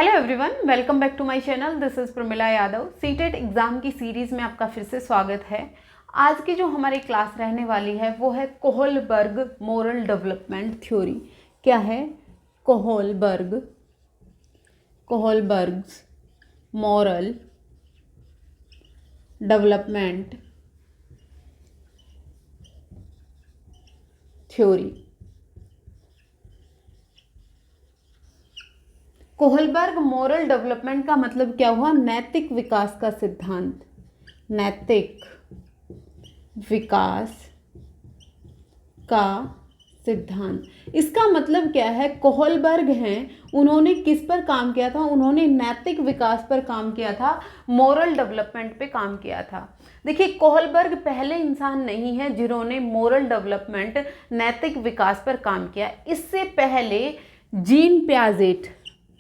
Hello everyone, welcome back to my channel. This is Pramila Yadav. CTET exam की series में आपका फिर से स्वागत है। आज की जो हमारी क्लास रहने वाली है वो है कोहलबर्ग मोरल डेवलपमेंट थ्योरी। क्या है? Kohlberg's moral development theory. Kohlberg moral development का मतलब क्या हुआ? नैतिक विकास का सिद्धांत। नैतिक विकास का सिद्धांत। इसका मतलब क्या है? कोहलबर्ग हैं, उन्होंने किस पर काम किया था? उन्होंने नैतिक विकास पर काम किया था, मोरल डेवलपमेंट पे काम किया था। देखिए, कोहलबर्ग पहले इंसान नहीं है जिन्होंने मोरल डेवलपमेंट नैतिक विकास पर काम किया। इससे पहले जीन पियाजेट,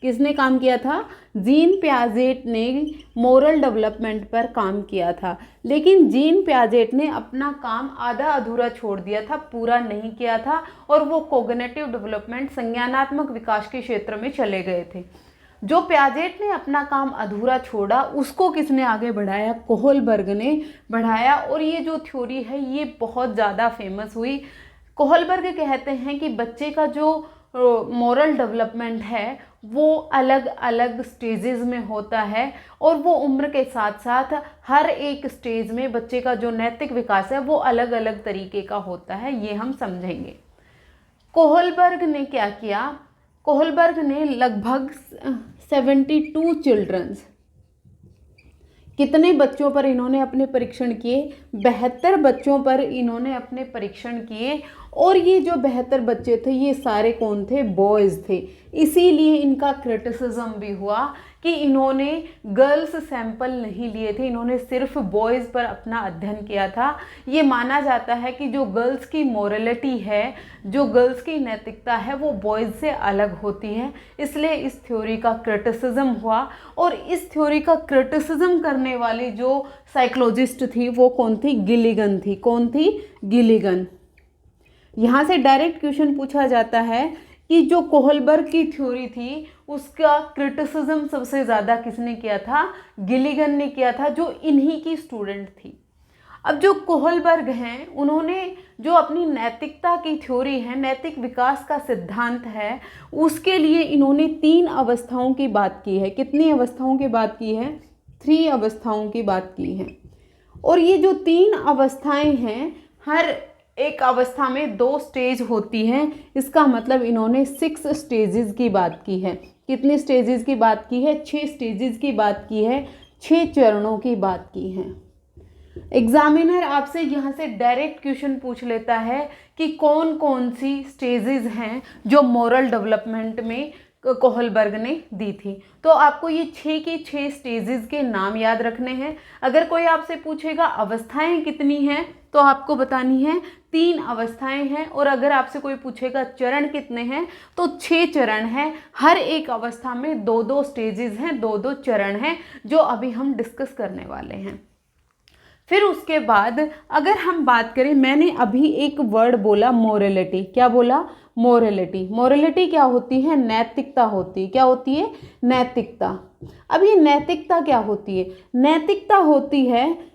किसने काम किया था? जीन पियाजेट ने मोरल डेवलपमेंट पर काम किया था, लेकिन जीन पियाजेट ने अपना काम आधा अधूरा छोड़ दिया था, पूरा नहीं किया था, और वो कोग्निटिव डेवलपमेंट, संज्ञानात्मक विकास के क्षेत्र में चले गए थे। जो पियाजेट ने अपना काम अधूरा छोड़ा, उसको किसने आगे बढ़ाया? कोहलबर्ग ने बढ़ाया। और ये जो थ्योरी है ये बहुत ज़्यादा फेमस हुई। कोहलबर्ग कहते हैं कि बच्चे का जो मोरल डेवलपमेंट है वो अलग अलग स्टेजेस में होता है, और वो उम्र के साथ साथ हर एक स्टेज में बच्चे का जो नैतिक विकास है वो अलग अलग तरीके का होता है। ये हम समझेंगे। कोहलबर्ग ने क्या किया? कोहलबर्ग ने लगभग 72 चिल्ड्रंस, कितने बच्चों पर इन्होंने अपने परीक्षण किए? 72 बच्चों पर इन्होंने अपने परीक्षण किए। और ये जो 72 बच्चे थे ये सारे कौन थे? बॉयज़ थे। इसीलिए इनका क्रिटिसिज्म भी हुआ कि इन्होंने गर्ल्स सैंपल नहीं लिए थे, इन्होंने सिर्फ बॉयज़ पर अपना अध्ययन किया था। ये माना जाता है कि जो गर्ल्स की मोरलिटी है, जो गर्ल्स की नैतिकता है, वो बॉयज़ से अलग होती है। इसलिए इस थ्योरी का क्रिटिसिज्म हुआ। और इस थ्योरी का क्रिटिसिज्म करने वाली जो साइकोलॉजिस्ट थी वो कौन थी? गिलिगन थी। कौन थी? गिलिगन। यहाँ से डायरेक्ट क्वेश्चन पूछा जाता है कि जो कोहलबर्ग की थ्योरी थी उसका क्रिटिसिज्म सबसे ज़्यादा किसने किया था? गिलिगन ने किया था, जो इन्हीं की स्टूडेंट थी। अब जो कोहलबर्ग हैं, उन्होंने जो अपनी नैतिकता की थ्योरी है, नैतिक विकास का सिद्धांत है, उसके लिए इन्होंने 3 अवस्थाओं की बात की है। कितनी अवस्थाओं की बात की है? 3 अवस्थाओं की बात की है। और ये जो 3 अवस्थाएं हैं, हर एक अवस्था में 2 स्टेज होती हैं। इसका मतलब इन्होंने 6 स्टेजेस की बात की है। कितनी स्टेजेस की बात की है? 6 स्टेजेस की बात की है, 6 चरणों की बात की है। एग्जामिनर आपसे यहाँ से डायरेक्ट क्वेश्चन पूछ लेता है कि कौन कौन सी स्टेजेस हैं जो मोरल डेवलपमेंट में कोहलबर्ग ने दी थी। तो आपको ये 6 के 6 स्टेजेस के नाम याद रखने हैं। अगर कोई आपसे पूछेगा अवस्थाएं कितनी हैं, तो आपको बतानी है 3 अवस्थाएं हैं। और अगर आपसे कोई पूछेगा चरण कितने हैं, तो 6 चरण हैं। हर एक अवस्था में 2-2 स्टेजेस हैं, 2-2 चरण हैं, जो अभी हम डिस्कस करने वाले हैं। फिर उसके बाद अगर हम बात करें, मैंने अभी एक वर्ड बोला मोरलिटी। क्या बोला? मोरलिटी। मोरलिटी क्या होती है? नैतिकता होती है। क्या होती है? नैतिकता। अब ये नैतिकता क्या होती है? नैतिकता होती है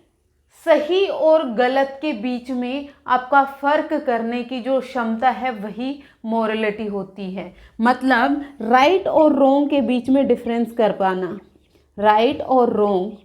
सही और गलत के बीच में आपका फर्क करने की जो क्षमता है, वही मोरलिटी होती है। मतलब राइट और रॉन्ग के बीच में डिफरेंस कर पाना। राइट और रॉन्ग,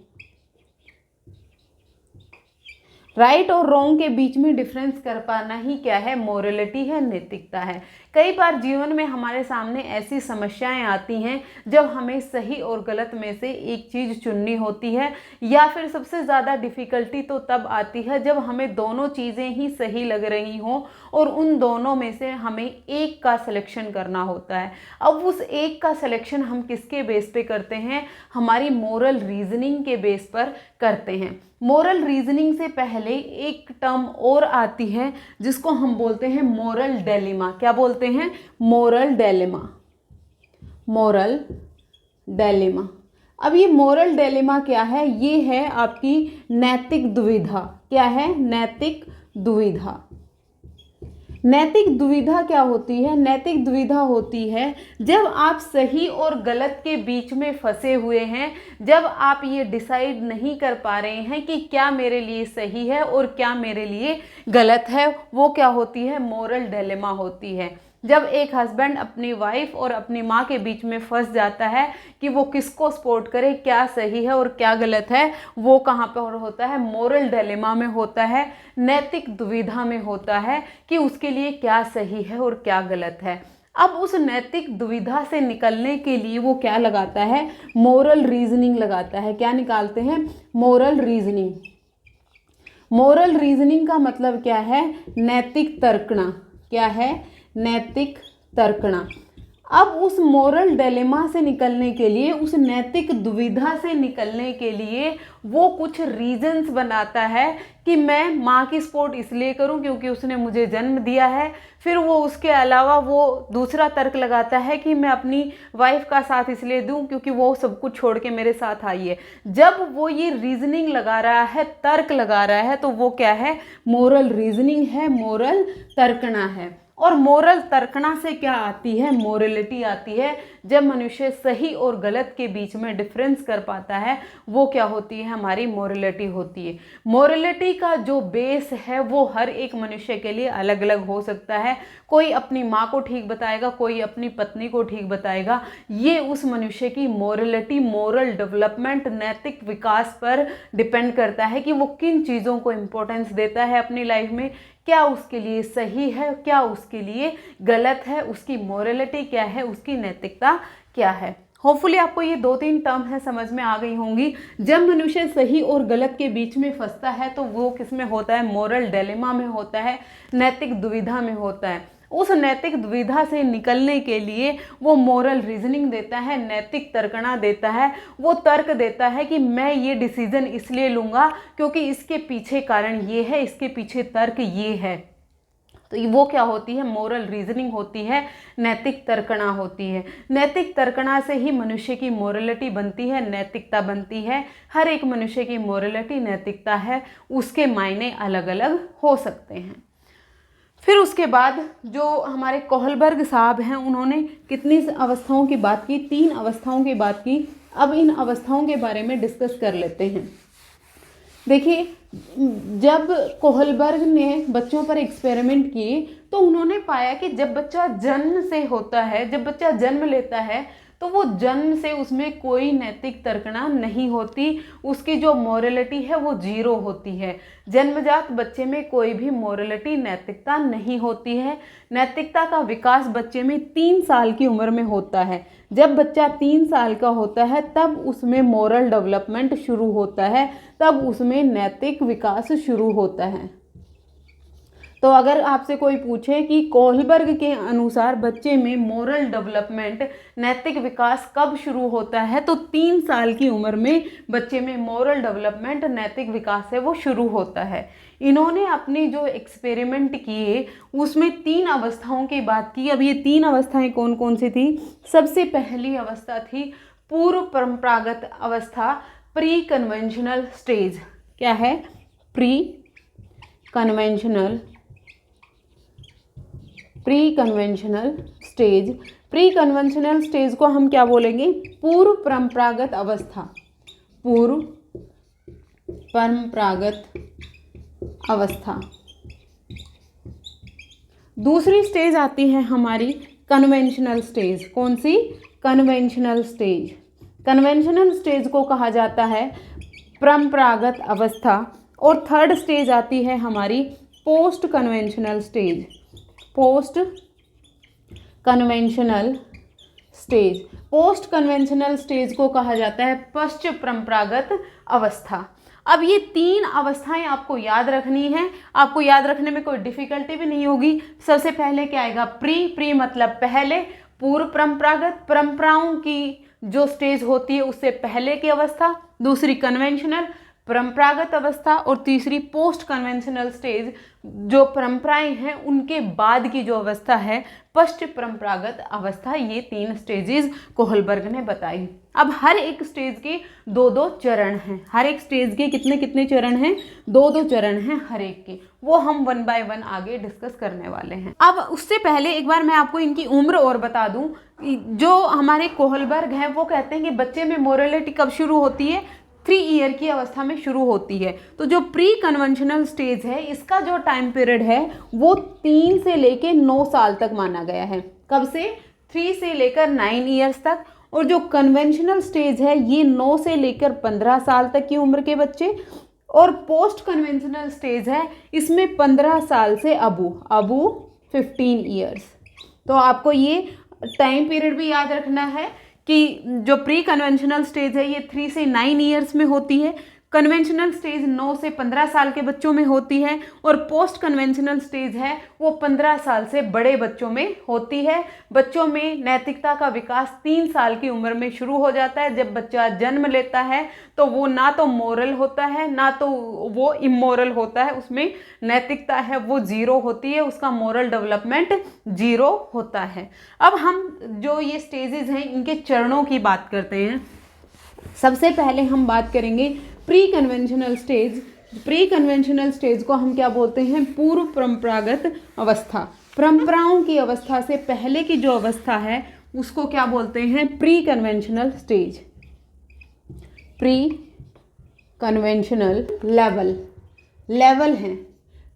राइट और रॉन्ग के बीच में डिफरेंस कर पाना ही क्या है? मोरलिटी है, नैतिकता है। कई बार जीवन में हमारे सामने ऐसी समस्याएं आती हैं जब हमें सही और गलत में से एक चीज़ चुननी होती है, या फिर सबसे ज़्यादा डिफ़िकल्टी तो तब आती है जब हमें दोनों चीज़ें ही सही लग रही हों और उन दोनों में से हमें एक का सिलेक्शन करना होता है। अब उस एक का सिलेक्शन हम किसके बेस पे करते हैं? हमारी मोरल रीजनिंग के बेस पर करते हैं। मोरल रीजनिंग से पहले एक टर्म और आती है जिसको हम बोलते हैं मोरल डिलेमा। क्या बोलते हैं? Moral dilemma. Moral dilemma. अब ये मोरल डिलेमा क्या है? ये है आपकी नैतिक दुविधा। क्या है? नैतिक दुविधा। नैतिक दुविधा क्या होती है? नैतिक दुविधा होती है जब आप सही और गलत के बीच में फंसे हुए हैं, जब आप ये डिसाइड नहीं कर पा रहे हैं कि क्या मेरे लिए सही है और क्या मेरे लिए गलत है, वो क्या होती है? मोरल डिलेमा होती है। जब एक हस्बैंड अपनी वाइफ और अपनी माँ के बीच में फंस जाता है कि वो किसको सपोर्ट करे, क्या सही है और क्या गलत है, वो कहाँ पर होता है? मोरल डिलेमा में होता है, नैतिक दुविधा में होता है कि उसके लिए क्या सही है और क्या गलत है। अब उस नैतिक दुविधा से निकलने के लिए वो क्या लगाता है? मोरल रीजनिंग लगाता है। क्या निकालते हैं? Moral reasoning. मोरल रीजनिंग का मतलब क्या है? नैतिक तर्कना। क्या है? नैतिक तर्कना। अब उस मोरल डिलेमा से निकलने के लिए, उस नैतिक दुविधा से निकलने के लिए वो कुछ रीजंस बनाता है कि मैं माँ की सपोर्ट इसलिए करूँ क्योंकि उसने मुझे जन्म दिया है। फिर वो उसके अलावा वो दूसरा तर्क लगाता है कि मैं अपनी वाइफ का साथ इसलिए दूँ क्योंकि वो सब कुछ छोड़ के मेरे साथ आई है। जब वो ये रीजनिंग लगा रहा है, तर्क लगा रहा है, तो वो क्या है? मोरल रीजनिंग है, मोरल तर्कना है। और मोरल तर्कना से क्या आती है? मोरलिटी आती है। जब मनुष्य सही और गलत के बीच में डिफरेंस कर पाता है, वो क्या होती है? हमारी मोरलिटी होती है। मोरलिटी का जो बेस है वो हर एक मनुष्य के लिए अलग अलग हो सकता है। कोई अपनी माँ को ठीक बताएगा, कोई अपनी पत्नी को ठीक बताएगा। ये उस मनुष्य की मोरलिटी, मोरल डेवलपमेंट, नैतिक विकास पर डिपेंड करता है कि वो किन चीज़ों को इम्पोर्टेंस देता है अपनी लाइफ में, क्या उसके लिए सही है, क्या उसके लिए गलत है, उसकी मोरलिटी क्या है, उसकी नैतिकता क्या है। होपफुली आपको ये 2-3 टर्म है समझ में आ गई होंगी। जब मनुष्य सही और गलत के बीच में फंसता है तो वो किस में होता है? मोरल डिलेमा में होता है, नैतिक दुविधा में होता है। उस नैतिक दुविधा से निकलने के लिए वो मोरल रीजनिंग देता है, नैतिक तर्कना देता है। वो तर्क देता है कि मैं ये डिसीजन इसलिए लूँगा क्योंकि इसके पीछे कारण ये है, इसके पीछे तर्क ये है। तो वो क्या होती है? मोरल रीजनिंग होती है, नैतिक तर्कना होती है। नैतिक तर्कना से ही मनुष्य की मोरलिटी बनती है, नैतिकता बनती है। हर एक मनुष्य की मोरलिटी, नैतिकता है, उसके मायने अलग अलग हो सकते हैं। फिर उसके बाद जो हमारे कोहलबर्ग साहब हैं, उन्होंने कितनी अवस्थाओं की बात की? 3 अवस्थाओं की बात की। अब इन अवस्थाओं के बारे में डिस्कस कर लेते हैं। देखिए, जब कोहलबर्ग ने बच्चों पर एक्सपेरिमेंट किए तो उन्होंने पाया कि जब बच्चा जन्म से होता है, जब बच्चा जन्म लेता है तो वो जन्म से उसमें कोई नैतिक तर्कना नहीं होती, उसकी जो मोरलिटी है वो 0 होती है। जन्मजात बच्चे में कोई भी मोरलिटी, नैतिकता नहीं होती है। नैतिकता का विकास बच्चे में 3 साल की उम्र में होता है। जब बच्चा 3 साल का होता है तब उसमें मोरल डेवलपमेंट शुरू होता है, तब उसमें नैतिक विकास शुरू होता है। तो अगर आपसे कोई पूछे कि कोहलबर्ग के अनुसार बच्चे में मोरल डेवलपमेंट, नैतिक विकास कब शुरू होता है, तो 3 साल की उम्र में बच्चे में मोरल डेवलपमेंट, नैतिक विकास है वो शुरू होता है। इन्होंने अपनी जो एक्सपेरिमेंट किए उसमें 3 अवस्थाओं की बात की। अब ये 3 अवस्थाएं कौन कौन सी थी? सबसे पहली अवस्था थी पूर्व परंपरागत अवस्था, प्री कन्वेंशनल स्टेज। क्या है? Pre conventional stage. Pre conventional stage को हम क्या बोलेंगे? पूर्व परंपरागत अवस्था। पूर्व परंपरागत अवस्था। दूसरी स्टेज आती है हमारी कन्वेंशनल स्टेज। कौन सी? Conventional stage. कन्वेंशनल स्टेज को कहा जाता है परंपरागत अवस्था। और थर्ड स्टेज आती है हमारी post conventional stage. Post conventional stage. Post conventional stage को कहा जाता है पश्चिम परंपरागत अवस्था। अब ये 3 अवस्थाएं आपको याद रखनी है, आपको याद रखने में कोई डिफिकल्टी भी नहीं होगी। सबसे पहले क्या आएगा? प्री मतलब पहले, पूर्व परंपरागत, परंपराओं की जो स्टेज होती है उससे पहले की अवस्था। दूसरी कन्वेंशनल, परंपरागत अवस्था, और तीसरी पोस्ट कन्वेंशनल स्टेज, जो परंपराएं हैं उनके बाद की जो अवस्था है पश्च परंपरागत अवस्था। ये 3 स्टेजेस कोहलबर्ग ने बताई। अब हर एक स्टेज के 2-2 चरण हैं। हर एक स्टेज के कितने कितने चरण हैं? 2-2 चरण हैं हर एक के, वो हम 1 बाय 1 आगे डिस्कस करने वाले हैं। अब उससे पहले एक बार मैं आपको इनकी उम्र और बता दूं। जो हमारे कोहलबर्ग हैं वो कहते हैं कि बच्चे में मोरलिटी कब शुरू होती है? 3 ईयर की अवस्था में शुरू होती है। तो जो प्री कन्वेंशनल स्टेज है इसका जो टाइम पीरियड है वो 3 से लेकर 9 साल तक माना गया है। कब से? 3 से लेकर 9 ईयर्स तक। और जो कन्वेंशनल स्टेज है ये 9 से लेकर 15 साल तक की उम्र के बच्चे। और पोस्ट कन्वेंशनल स्टेज है इसमें 15 साल से अबू 15 ईयर्स। तो आपको ये टाइम पीरियड भी याद रखना है कि जो प्री कन्वेंशनल स्टेज है ये 3 से 9 ईयर्स में होती है, कन्वेंशनल स्टेज 9 से 15 साल के बच्चों में होती है, और पोस्ट कन्वेंशनल स्टेज है वो 15 साल से बड़े बच्चों में होती है। बच्चों में नैतिकता का विकास 3 साल की उम्र में शुरू हो जाता है। जब बच्चा जन्म लेता है तो वो ना तो मोरल होता है ना तो वो इमोरल होता है, उसमें नैतिकता है वो 0 होती है, उसका मोरल डेवलपमेंट 0 होता है। अब हम जो ये स्टेजेस हैं इनके चरणों की बात करते हैं। सबसे पहले हम बात करेंगे pre conventional stage. Pre conventional stage को हम क्या बोलते हैं? पूर्व परंपरागत अवस्था। परंपराओं की अवस्था से पहले की जो अवस्था है उसको क्या बोलते हैं? Pre conventional stage. Pre conventional level हैं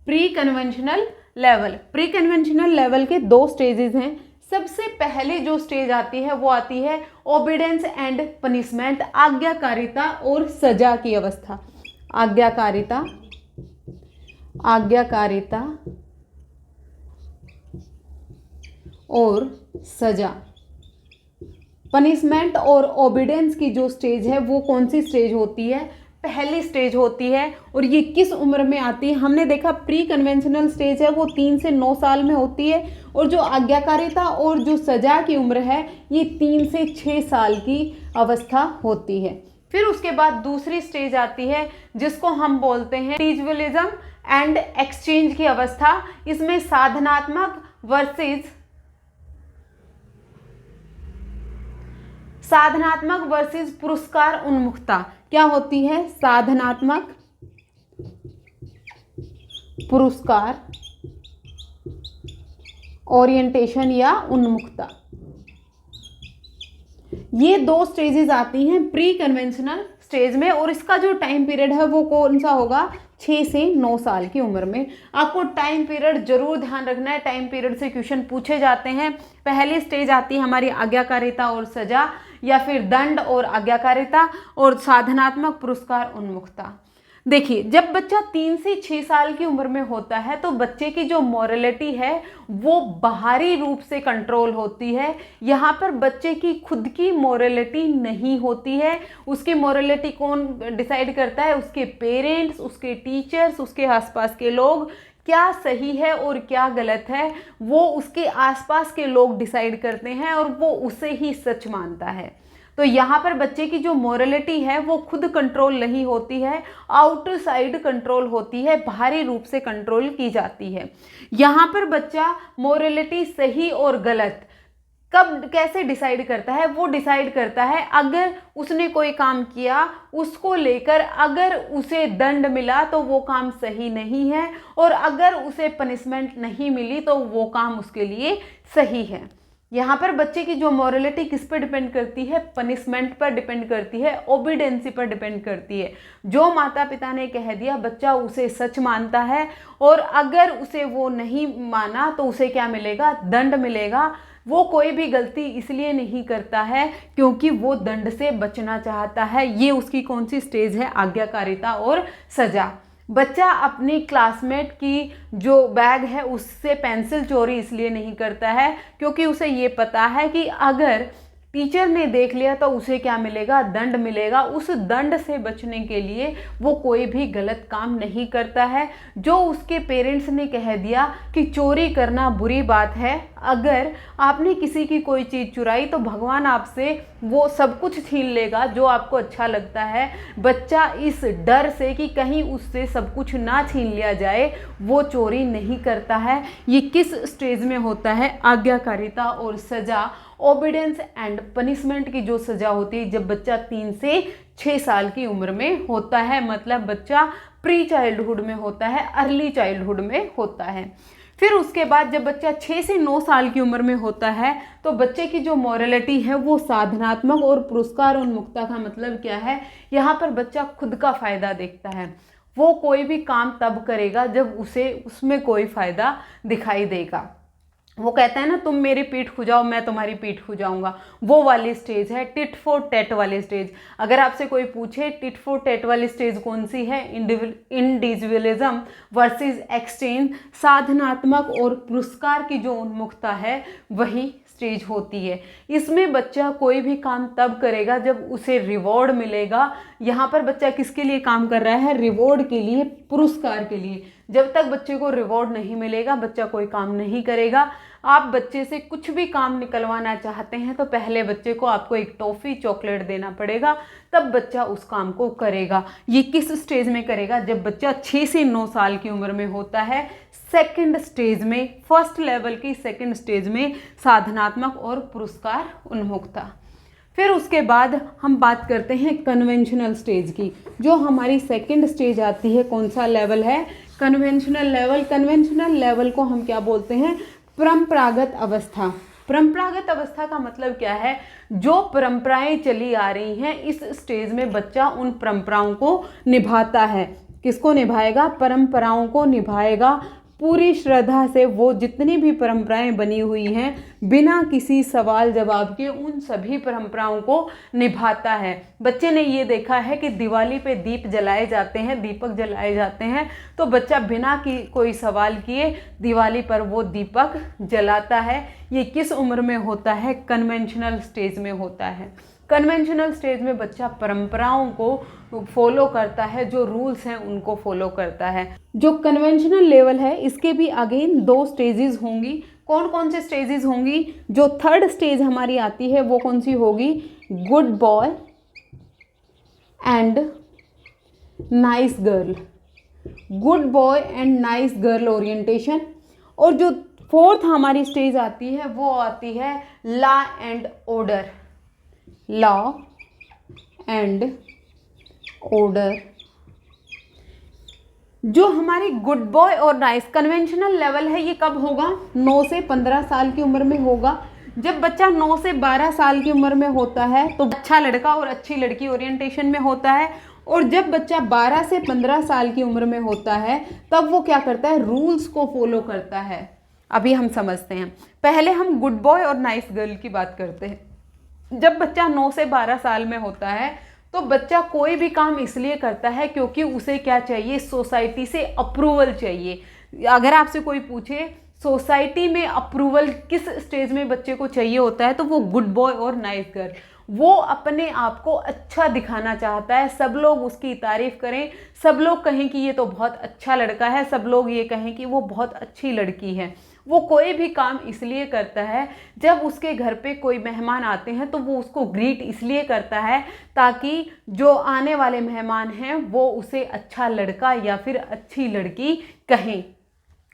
pre conventional level. Pre conventional level के 2 स्टेजेस हैं। सबसे पहले जो स्टेज आती है वो आती है ओबीडेंस एंड पनिशमेंट, आज्ञाकारिता और सजा की अवस्था। आज्ञाकारिता और सजा। पनिशमेंट और ओबीडेंस की जो स्टेज है वो कौन सी स्टेज होती है? पहली स्टेज होती है। और ये किस उम्र में आती है? हमने देखा प्री कन्वेंशनल स्टेज है वो 3 से 9 साल में होती है, और जो आज्ञाकारिता और जो सजा की उम्र है ये 3 से 6 साल की अवस्था होती है। फिर उसके बाद दूसरी स्टेज आती है जिसको हम बोलते हैं टीचबलिज्म एंड एक्सचेंज की अवस्था। इसमें साधनात्मक वर्सेस पुरस्कार उन्मुखता क्या होती है? साधनात्मक पुरस्कार ओरिएंटेशन या उन्मुखता। ये 2 स्टेजेस आती हैं प्री कन्वेंशनल स्टेज में, और इसका जो टाइम पीरियड है वो कौन सा होगा? 6 से 9 साल की उम्र में। आपको टाइम पीरियड जरूर ध्यान रखना है, टाइम पीरियड से क्वेश्चन पूछे जाते हैं। पहली स्टेज आती है हमारी आज्ञाकारिता और सजा, या फिर दंड और आज्ञाकारिता, और साधनात्मक पुरस्कार उन्मुखता। देखिए, जब बच्चा 3 से 6 साल की उम्र में होता है तो बच्चे की जो मोरलिटी है वो बाहरी रूप से कंट्रोल होती है। यहाँ पर बच्चे की खुद की मोरलिटी नहीं होती है। उसकी मोरलिटी कौन डिसाइड करता है? उसके पेरेंट्स, उसके टीचर्स, उसके आसपास के लोग। क्या सही है और क्या गलत है वो उसके आसपास के लोग डिसाइड करते हैं, और वो उसे ही सच मानता है। तो यहाँ पर बच्चे की जो मोरलिटी है वो खुद कंट्रोल नहीं होती है, आउटसाइड कंट्रोल होती है, बाहरी रूप से कंट्रोल की जाती है। यहाँ पर बच्चा मोरलिटी सही और गलत कब कैसे डिसाइड करता है? वो डिसाइड करता है अगर उसने कोई काम किया उसको लेकर अगर उसे दंड मिला तो वो काम सही नहीं है, और अगर उसे पनिशमेंट नहीं मिली तो वो काम उसके लिए सही है। यहाँ पर बच्चे की जो मोरलिटी किस पर डिपेंड करती है? पनिशमेंट पर डिपेंड करती है, ओबीडेंसी पर डिपेंड करती है। जो माता पिता ने कह दिया बच्चा उसे सच मानता है, और अगर उसे वो नहीं माना तो उसे क्या मिलेगा? दंड मिलेगा। वो कोई भी गलती इसलिए नहीं करता है क्योंकि वो दंड से बचना चाहता है। ये उसकी कौन सी स्टेज है? आज्ञाकारिता और सजा। बच्चा अपनी क्लासमेट की जो बैग है उससे पेंसिल चोरी इसलिए नहीं करता है क्योंकि उसे ये पता है कि अगर टीचर ने देख लिया तो उसे क्या मिलेगा? दंड मिलेगा। उस दंड से बचने के लिए वो कोई भी गलत काम नहीं करता है। जो उसके पेरेंट्स ने कह दिया कि चोरी करना बुरी बात है, अगर आपने किसी की कोई चीज़ चुराई तो भगवान आपसे वो सब कुछ छीन लेगा जो आपको अच्छा लगता है। बच्चा इस डर से कि कहीं उससे सब कुछ ना छीन लिया जाए वो चोरी नहीं करता है। ये किस स्टेज में होता है? आज्ञाकारिता और सज़ा, ओबीडियंस एंड पनिशमेंट की जो सज़ा होती है जब बच्चा 3 से 6 साल की उम्र में होता है, मतलब बच्चा प्री चाइल्डहुड में होता है, अर्ली चाइल्डहुड में होता है। फिर उसके बाद जब बच्चा 6 से 9 साल की उम्र में होता है तो बच्चे की जो मॉरलिटी है वो साधनात्मक और पुरस्कार उन्मुखता का मतलब क्या है? यहाँ पर बच्चा खुद का फ़ायदा देखता है। वो कोई भी काम तब करेगा जब उसे उसमें कोई फ़ायदा दिखाई देगा। वो कहता है ना, तुम मेरी पीठ खुजाओ मैं तुम्हारी पीठ खुजाऊंगा, वो वाली स्टेज है टिट फॉर टैट वाली स्टेज। अगर आपसे कोई पूछे टिट फॉर टैट वाली स्टेज कौन सी है, इंडिविजुअलिज्म वर्सेस एक्सचेंज, साधनात्मक और पुरस्कार की जो उन्मुखता है वही स्टेज होती है। इसमें बच्चा कोई भी काम तब करेगा जब उसे रिवॉर्ड मिलेगा। यहाँ पर बच्चा किसके लिए काम कर रहा है? रिवॉर्ड के लिए, पुरस्कार के लिए। जब तक बच्चे को रिवॉर्ड नहीं मिलेगा बच्चा कोई काम नहीं करेगा। आप बच्चे से कुछ भी काम निकलवाना चाहते हैं तो पहले बच्चे को आपको एक टॉफ़ी चॉकलेट देना पड़ेगा, तब बच्चा उस काम को करेगा। ये किस स्टेज में करेगा? जब बच्चा 6 से 9 साल की उम्र में होता है, सेकंड स्टेज में, फर्स्ट लेवल की सेकंड स्टेज में, साधनात्मक और पुरस्कार उन्मुखता। फिर उसके बाद हम बात करते हैं कन्वेंशनल स्टेज की। जो हमारी सेकंड स्टेज आती है, कौन सा लेवल है? Conventional level. कन्वेंशनल लेवल को हम क्या बोलते हैं? परंपरागत अवस्था। परंपरागत अवस्था का मतलब क्या है? जो परंपराएं चली आ रही हैं, इस स्टेज में बच्चा उन परंपराओं को निभाता है। किसको निभाएगा? परंपराओं को निभाएगा पूरी श्रद्धा से। वो जितनी भी परंपराएं बनी हुई हैं बिना किसी सवाल जवाब के उन सभी परंपराओं को निभाता है। बच्चे ने ये देखा है कि दिवाली पे दीप जलाए जाते हैं, दीपक जलाए जाते हैं, तो बच्चा बिना कोई सवाल किए दिवाली पर वो दीपक जलाता है। ये किस उम्र में होता है? कन्वेंशनल स्टेज में होता है। कन्वेंशनल स्टेज में बच्चा परंपराओं को फॉलो करता है, जो रूल्स हैं उनको फॉलो करता है। जो कन्वेंशनल लेवल है इसके भी अगेन 2 स्टेजेस होंगी। कौन कौन से स्टेजेस होंगी? जो थर्ड स्टेज हमारी आती है वो कौन सी होगी? Good boy and nice girl. Good boy and nice girl orientation. और जो फोर्थ हमारी स्टेज आती है वो आती है law and order. Law and order. जो हमारी गुड बॉय और नाइस कन्वेंशनल लेवल है ये कब होगा? 9 से 15 साल की उम्र में होगा। जब बच्चा 9 से 12 साल की उम्र में होता है तो अच्छा लड़का और अच्छी लड़की ओरिएंटेशन में होता है। और जब बच्चा 12 से 15 साल की उम्र में होता है तब वो क्या करता है? रूल्स को फॉलो करता है। अभी हम समझते हैं। पहले हम गुड बॉय और नाइस गर्ल की बात करते हैं। जब बच्चा 9 से 12 साल में होता है तो बच्चा कोई भी काम इसलिए करता है क्योंकि उसे क्या चाहिए? सोसाइटी से अप्रूवल चाहिए। अगर आपसे कोई पूछे सोसाइटी में अप्रूवल किस स्टेज में बच्चे को चाहिए होता है तो वो गुड बॉय और नाइस गर्ल। वो अपने आप को अच्छा दिखाना चाहता है, सब लोग उसकी तारीफ करें, सब लोग कहें कि ये तो बहुत अच्छा लड़का है, सब लोग ये कहें कि वो बहुत अच्छी लड़की है। वो कोई भी काम इसलिए करता है, जब उसके घर पे कोई मेहमान आते हैं तो वो उसको ग्रीट इसलिए करता है ताकि जो आने वाले मेहमान हैं वो उसे अच्छा लड़का या फिर अच्छी लड़की कहें।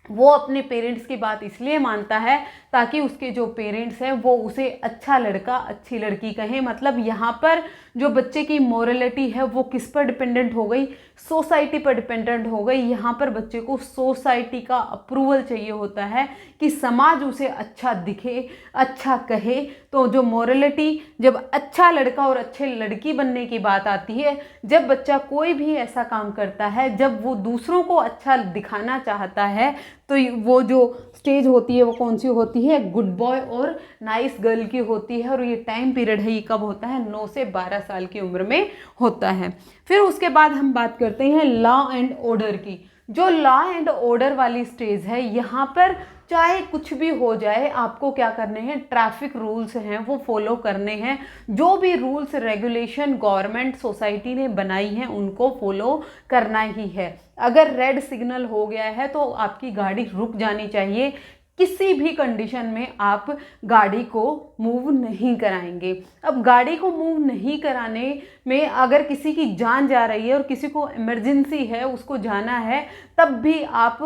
वो अपने पेरेंट्स की बात इसलिए मानता है ताकि उसके जो पेरेंट्स हैं वो उसे अच्छा लड़का अच्छी लड़की कहें। मतलब यहाँ पर जो बच्चे की मोरलिटी है वो किस पर डिपेंडेंट हो गई? सोसाइटी पर डिपेंडेंट हो गई। यहाँ पर बच्चे को सोसाइटी का अप्रूवल चाहिए होता है कि समाज उसे अच्छा दिखे, अच्छा कहे। तो जो मोरलिटी, जब अच्छा लड़का और अच्छे लड़की बनने की बात आती है, जब बच्चा कोई भी ऐसा काम करता है, जब वो दूसरों को अच्छा दिखाना चाहता है, तो वो जो स्टेज होती है वो कौन सी होती है? गुड बॉय और नाइस गर्ल की होती है। और ये टाइम पीरियड है, ये कब होता है? 9 से 12 साल की उम्र में होता है। फिर उसके बाद हम बात करते हैं लॉ एंड ऑर्डर की। जो लॉ एंड ऑर्डर वाली स्टेज है, यहाँ पर चाहे कुछ भी हो जाए आपको क्या करने हैं? ट्रैफिक रूल्स हैं वो फॉलो करने हैं। जो भी रूल्स रेगुलेशन गवर्नमेंट सोसाइटी ने बनाई हैं उनको फॉलो करना ही है। अगर रेड सिग्नल हो गया है तो आपकी गाड़ी रुक जानी चाहिए। किसी भी कंडीशन में आप गाड़ी को मूव नहीं कराएंगे। अब गाड़ी को मूव नहीं कराने में अगर किसी की जान जा रही है और किसी को इमरजेंसी है, उसको जाना है, तब भी आप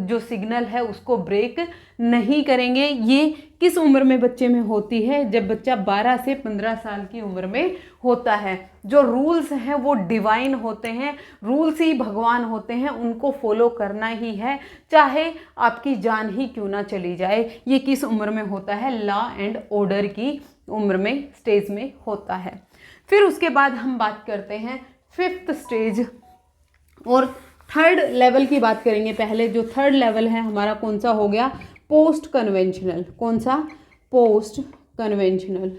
जो सिग्नल है उसको ब्रेक नहीं करेंगे। ये किस उम्र में बच्चे में होती है? जब बच्चा 12 से 15 साल की उम्र में होता है। जो रूल्स हैं वो डिवाइन होते हैं, रूल्स ही भगवान होते हैं, उनको फॉलो करना ही है, चाहे आपकी जान ही क्यों ना चली जाए। ये किस उम्र में होता है? लॉ एंड ऑर्डर की उम्र में, स्टेज में होता है। फिर उसके बाद हम बात करते हैं 5th स्टेज और 3rd लेवल की बात करेंगे। पहले जो 3rd लेवल है हमारा कौन सा हो गया? Post conventional. कौन सा? Post conventional.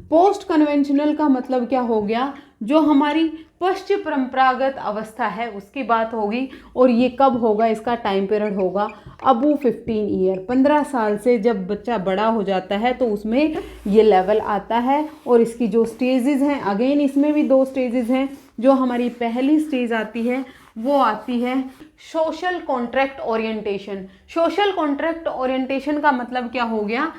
पोस्ट कन्वेंशनल का मतलब क्या हो गया? जो हमारी पश्चिम परंपरागत अवस्था है उसकी बात होगी। और ये कब होगा? इसका टाइम पीरियड होगा अबू 15 ईयर। 15 साल से जब बच्चा बड़ा हो जाता है तो उसमें ये लेवल आता है। और इसकी जो स्टेजेस हैं, अगेन इसमें भी 2 स्टेजेस हैं। जो हमारी पहली स्टेज आती है वो आती है social contract orientation. Social contract orientation का मतलब क्या हो गया?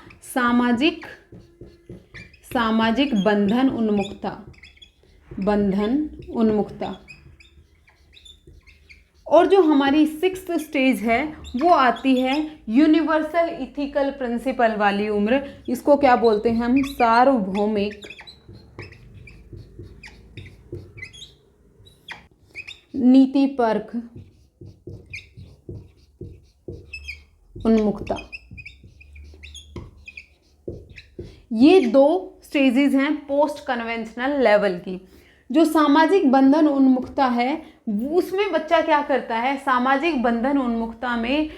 सामाजिक बंधन उन्मुखता। और जो हमारी 6th स्टेज है वो आती है यूनिवर्सल इथिकल प्रिंसिपल वाली उम्र। इसको क्या बोलते हैं हम? सार्वभौमिक नीतिपरक उन्मुखता। ये 2 स्टेजेस हैं पोस्ट कन्वेंशनल लेवल की। जो सामाजिक बंधन उन्मुखता है उसमें बच्चा क्या करता है? सामाजिक बंधन उन्मुखता में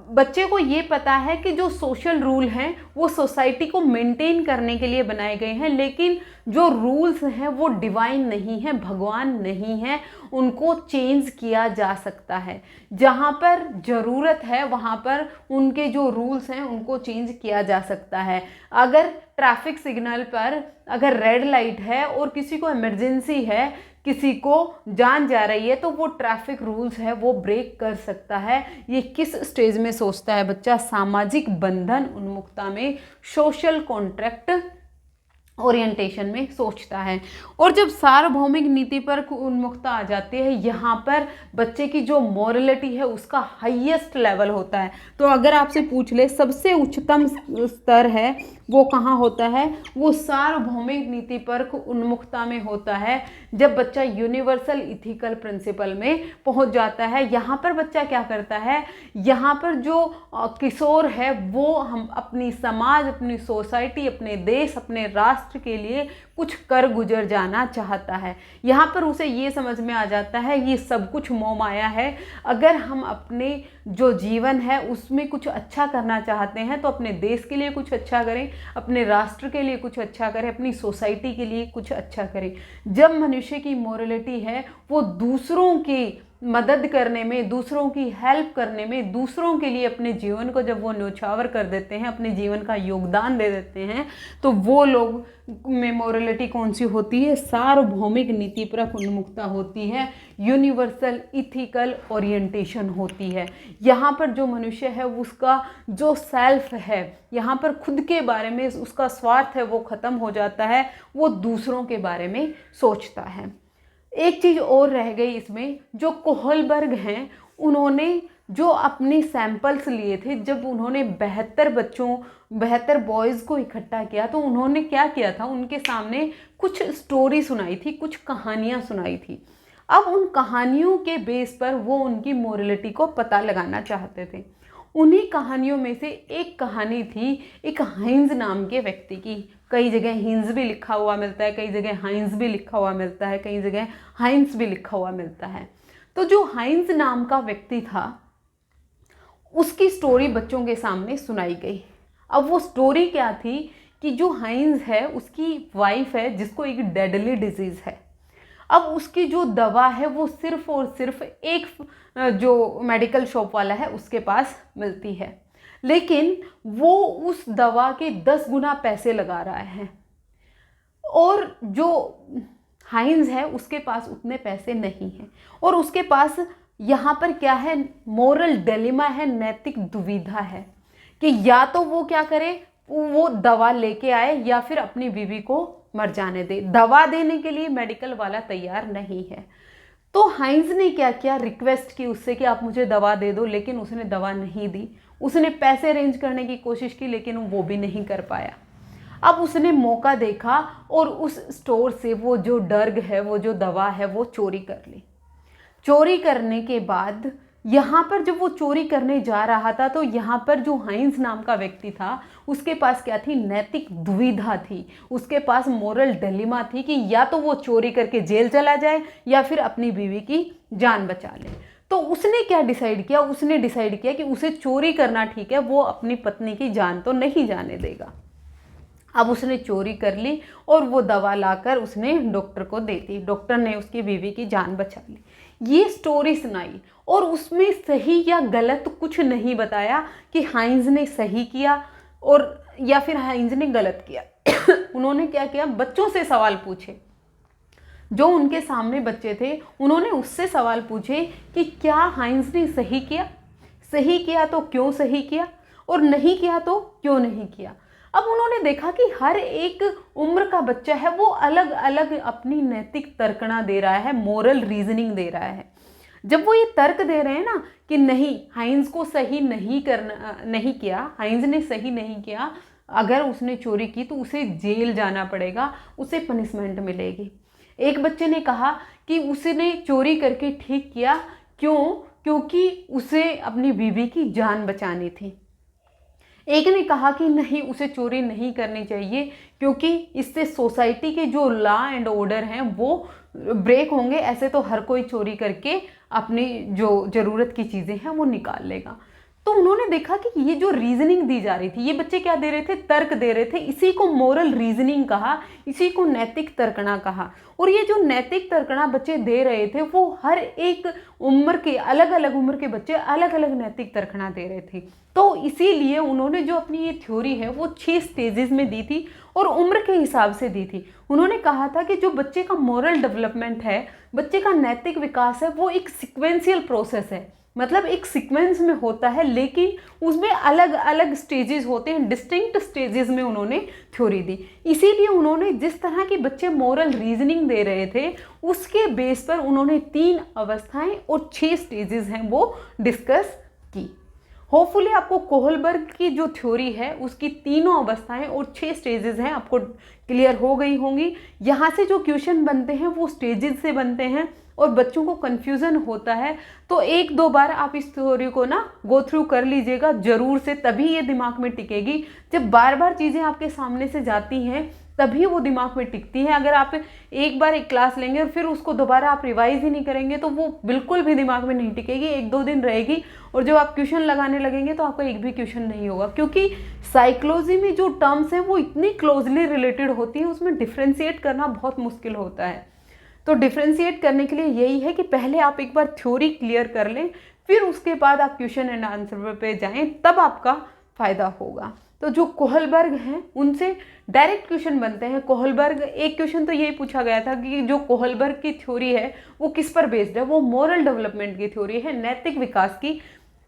बच्चे को ये पता है कि जो सोशल रूल हैं वो सोसाइटी को मेंटेन करने के लिए बनाए गए हैं, लेकिन जो रूल्स हैं वो डिवाइन नहीं है, भगवान नहीं है, उनको चेंज किया जा सकता है। जहाँ पर ज़रूरत है वहाँ पर उनके जो रूल्स हैं उनको चेंज किया जा सकता है। अगर ट्रैफिक सिग्नल पर अगर रेड लाइट है और किसी को इमरजेंसी है, किसी को जान जा रही है, तो वो ट्रैफिक रूल्स है वो ब्रेक कर सकता है। ये किस स्टेज में सोचता है बच्चा? सामाजिक बंधन उन्मुखता में, सोशल कॉन्ट्रैक्ट ओरिएंटेशन में सोचता है। और जब सार्वभौमिक नीति पर उन्मुखता आ जाती है, यहाँ पर बच्चे की जो मॉरलिटी है उसका हाईएस्ट लेवल होता है। तो अगर आपसे पूछ ले सबसे उच्चतम स्तर है वो कहाँ होता है? वो सार्वभौमिक नीति पर उन्मुखता में होता है, जब बच्चा यूनिवर्सल इथिकल प्रिंसिपल में पहुँच जाता है। यहाँ पर बच्चा क्या करता है? यहाँ पर जो किशोर है वो हम अपनी समाज, अपनी सोसाइटी, अपने देश, अपने राष्ट्र के लिए कुछ कर गुजर जाना चाहता है। यहाँ पर उसे ये समझ में आ जाता है ये सब कुछ मोह माया है। अगर हम अपने जो जीवन है उसमें कुछ अच्छा करना चाहते हैं तो अपने देश के लिए कुछ अच्छा करें, अपने राष्ट्र के लिए कुछ अच्छा करें, अपनी सोसाइटी के लिए कुछ अच्छा करें। जब मनुष्य की मोरलिटी है वो दूसरों की मदद करने में, दूसरों की हेल्प करने में, दूसरों के लिए अपने जीवन को जब वो न्योछावर कर देते हैं, अपने जीवन का योगदान दे देते हैं, तो वो लोग में मोरलिटी कौन सी होती है? सार्वभौमिक नीतिपरक उन्मुखता होती है, यूनिवर्सल इथिकल ओरिएंटेशन होती है। यहाँ पर जो मनुष्य है उसका जो सेल्फ है, यहाँ पर खुद के बारे में उसका स्वार्थ है वो ख़त्म हो जाता है, वो दूसरों के बारे में सोचता है। एक चीज़ और रह गई इसमें, जो कोहलबर्ग हैं उन्होंने जो अपने सैंपल्स लिए थे, जब उन्होंने 72 बॉयज़ को इकट्ठा किया तो उन्होंने क्या किया था? उनके सामने कुछ स्टोरी सुनाई थी, कुछ कहानियाँ सुनाई थी। अब उन कहानियों के बेस पर वो उनकी मोरलिटी को पता लगाना चाहते थे। उन्हीं कहानियों में से एक कहानी थी एक हाइंज नाम के व्यक्ति की। कई जगह हिंज भी लिखा हुआ मिलता है, कई जगह हाइंज भी लिखा हुआ मिलता है, कई जगह हाइंस भी लिखा हुआ मिलता है। तो जो हाइंज नाम का व्यक्ति था उसकी स्टोरी बच्चों के सामने सुनाई गई। अब वो स्टोरी क्या थी कि जो हाइंज है उसकी वाइफ है जिसको एक डेडली डिजीज़ है। अब उसकी जो दवा है वो सिर्फ और सिर्फ एक जो मेडिकल शॉप वाला है उसके पास मिलती है, लेकिन वो उस दवा के 10 गुना पैसे लगा रहा है और जो हाइंज है उसके पास उतने पैसे नहीं हैं। और उसके पास यहाँ पर क्या है? मोरल डिलेमा है, नैतिक दुविधा है कि या तो वो क्या करे, वो दवा लेके आए या फिर अपनी बीवी को मर जाने दे। दवा देने के लिए मेडिकल वाला तैयार नहीं है। तो हाइंज ने क्या किया, रिक्वेस्ट की उससे कि आप मुझे दवा दे दो, लेकिन उसने दवा नहीं दी। उसने पैसे अरेंज करने की कोशिश की लेकिन वो भी नहीं कर पाया। अब उसने मौका देखा और उस स्टोर से वो जो ड्रग है, वो जो दवा है, वो चोरी कर ली। चोरी करने के बाद यहाँ पर जब वो चोरी करने जा रहा था तो यहाँ पर जो हाइंज नाम का व्यक्ति था उसके पास क्या थी, नैतिक दुविधा थी। उसके पास मोरल डिलेमा थी कि या तो वो चोरी करके जेल चला जाए या फिर अपनी बीवी की जान बचा ले। तो उसने क्या डिसाइड किया, उसने डिसाइड किया कि उसे चोरी करना ठीक है, वो अपनी पत्नी की जान तो नहीं जाने देगा। अब उसने चोरी कर ली और वो दवा लाकर उसने डॉक्टर को दे दी। डॉक्टर ने उसकी बीवी की जान बचा ली। ये स्टोरी सुनाई और उसमें सही या गलत कुछ नहीं बताया कि हाइंज ने सही किया और या फिर हाइंज ने गलत किया। उन्होंने क्या किया, बच्चों से सवाल पूछे। जो उनके सामने बच्चे थे उन्होंने उससे सवाल पूछे कि क्या हाइंज ने सही किया, सही किया तो क्यों सही किया, और नहीं किया तो क्यों नहीं किया। अब उन्होंने देखा कि हर एक उम्र का बच्चा है वो अलग अलग अपनी नैतिक तर्कना दे रहा है, मोरल रीजनिंग दे रहा है। जब वो ये तर्क दे रहे हैं ना कि नहीं, हाइंज को सही नहीं करना, नहीं किया, हाइंज ने सही नहीं किया, अगर उसने चोरी की तो उसे जेल जाना पड़ेगा, उसे पनिशमेंट मिलेगी। एक बच्चे ने कहा कि उसने चोरी करके ठीक किया, क्यों, क्योंकि उसे अपनी बीवी की जान बचानी थी। एक ने कहा कि नहीं, उसे चोरी नहीं करनी चाहिए क्योंकि इससे सोसाइटी के जो लॉ एंड ऑर्डर हैं वो ब्रेक होंगे, ऐसे तो हर कोई चोरी करके अपनी जो ज़रूरत की चीज़ें हैं वो निकाल लेगा। तो उन्होंने देखा कि ये जो रीजनिंग दी जा रही थी, ये बच्चे क्या दे रहे थे, तर्क दे रहे थे। इसी को मोरल रीजनिंग कहा, इसी को नैतिक तर्कना कहा। और ये जो नैतिक तर्कना बच्चे दे रहे थे वो हर एक उम्र के, अलग अलग उम्र के बच्चे अलग अलग नैतिक तर्कना दे रहे थे। तो इसीलिए उन्होंने जो अपनी ये थ्योरी है वो 6 स्टेजेस में दी थी और उम्र के हिसाब से दी थी। उन्होंने कहा था कि जो बच्चे का मोरल डेवलपमेंट है, बच्चे का नैतिक विकास है, वो एक सिक्वेंशियल प्रोसेस है, मतलब एक सीक्वेंस में होता है, लेकिन उसमें अलग अलग स्टेजेस होते हैं, डिस्टिंक्ट स्टेजेस में उन्होंने थ्योरी दी। इसीलिए उन्होंने जिस तरह के बच्चे मोरल रीजनिंग दे रहे थे उसके बेस पर उन्होंने 3 अवस्थाएं और 6 स्टेजेस हैं वो डिस्कस की। होपफुली आपको कोहलबर्ग की जो थ्योरी है उसकी तीनों अवस्थाएं और 6 स्टेजेस हैं आपको क्लियर हो गई होंगी। यहाँ से जो क्वेश्चन बनते हैं वो स्टेजेस से बनते हैं और बच्चों को कन्फ्यूज़न होता है, तो 1-2 बार आप इस थ्योरी को ना गो थ्रू कर लीजिएगा ज़रूर से, तभी ये दिमाग में टिकेगी। जब बार बार चीज़ें आपके सामने से जाती हैं तभी वो दिमाग में टिकती है। अगर आप एक बार एक क्लास लेंगे और फिर उसको दोबारा आप रिवाइज ही नहीं करेंगे तो वो बिल्कुल भी दिमाग में नहीं टिकेगी, 1-2 दिन रहेगी और जब आप क्वेश्चन लगाने लगेंगे तो आपका एक भी क्वेश्चन नहीं होगा, क्योंकि साइकोलॉजी में जो टर्म्स हैं वो इतनी क्लोजली रिलेटेड होती हैं, उसमें डिफ्रेंशिएट करना बहुत मुश्किल होता है। तो डिफ्रेंशिएट करने के लिए यही है कि पहले आप एक बार थ्योरी क्लियर कर लें, फिर उसके बाद आप क्वेश्चन एंड आंसर पे जाएं, तब आपका फ़ायदा होगा। तो जो कोहलबर्ग हैं उनसे डायरेक्ट क्वेश्चन बनते हैं। कोहलबर्ग, एक क्वेश्चन तो यही पूछा गया था कि जो कोहलबर्ग की थ्योरी है वो किस पर बेस्ड है, वो मोरल डेवलपमेंट की थ्योरी है, नैतिक विकास की।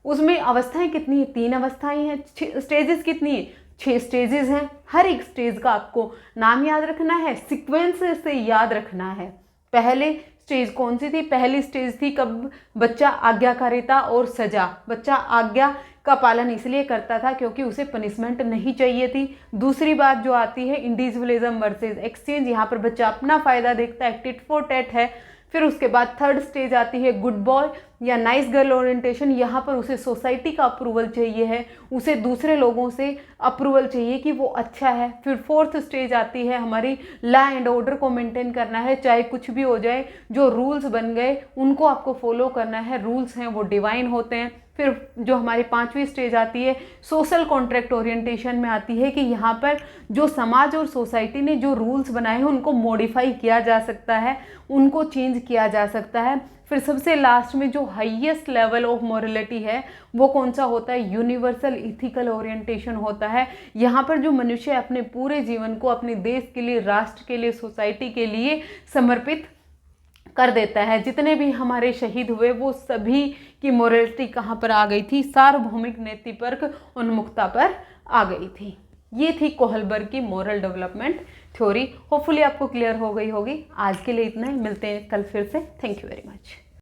उसमें अवस्थाएं कितनी है, 3 अवस्थाएं हैं। स्टेजेस कितनी है, 6 स्टेजेस हैं। हर एक स्टेज का आपको नाम याद रखना है, सीक्वेंस से याद रखना है। पहले स्टेज कौन सी थी, पहली स्टेज थी कब बच्चा आज्ञाकारिता और सजा, बच्चा आज्ञा का पालन इसलिए करता था क्योंकि उसे पनिशमेंट नहीं चाहिए थी। दूसरी बात जो आती है इंडिविजुअलिज्म वर्सेस एक्सचेंज, यहाँ पर बच्चा अपना फायदा देखता है, टिट फॉर टैट है। फिर उसके बाद थर्ड स्टेज आती है गुड बॉय या नाइस गर्ल ओरिएंटेशन, यहाँ पर उसे सोसाइटी का अप्रूवल चाहिए है, उसे दूसरे लोगों से अप्रूवल चाहिए कि वो अच्छा है। फिर फोर्थ स्टेज आती है हमारी लॉ एंड ऑर्डर को मेंटेन करना है, चाहे कुछ भी हो जाए, जो रूल्स बन गए उनको आपको फॉलो करना है, रूल्स हैं वो डिवाइन होते हैं। फिर जो हमारी 5वीं स्टेज आती है सोशल कॉन्ट्रैक्ट ओरिएंटेशन में आती है कि यहाँ पर जो समाज और सोसाइटी ने जो रूल्स बनाए हैं उनको मॉडिफाई किया जा सकता है, उनको चेंज किया जा सकता है। फिर सबसे लास्ट में जो हाईएस्ट लेवल ऑफ मॉरलिटी है वो कौन सा होता है, यूनिवर्सल इथिकल ओरिएंटेशन होता है। यहाँ पर जो मनुष्य अपने पूरे जीवन को अपने देश के लिए, राष्ट्र के लिए, सोसाइटी के लिए समर्पित कर देता है। जितने भी हमारे शहीद हुए वो सभी की मोरलिटी कहाँ पर आ गई थी, सार्वभौमिक नीतिपरक उन्मुखता पर आ गई थी। ये थी कोहलबर्ग की मोरल डेवलपमेंट थ्योरी। होपफुली आपको क्लियर हो गई होगी। आज के लिए इतना ही, मिलते हैं कल फिर से। Thank you very much.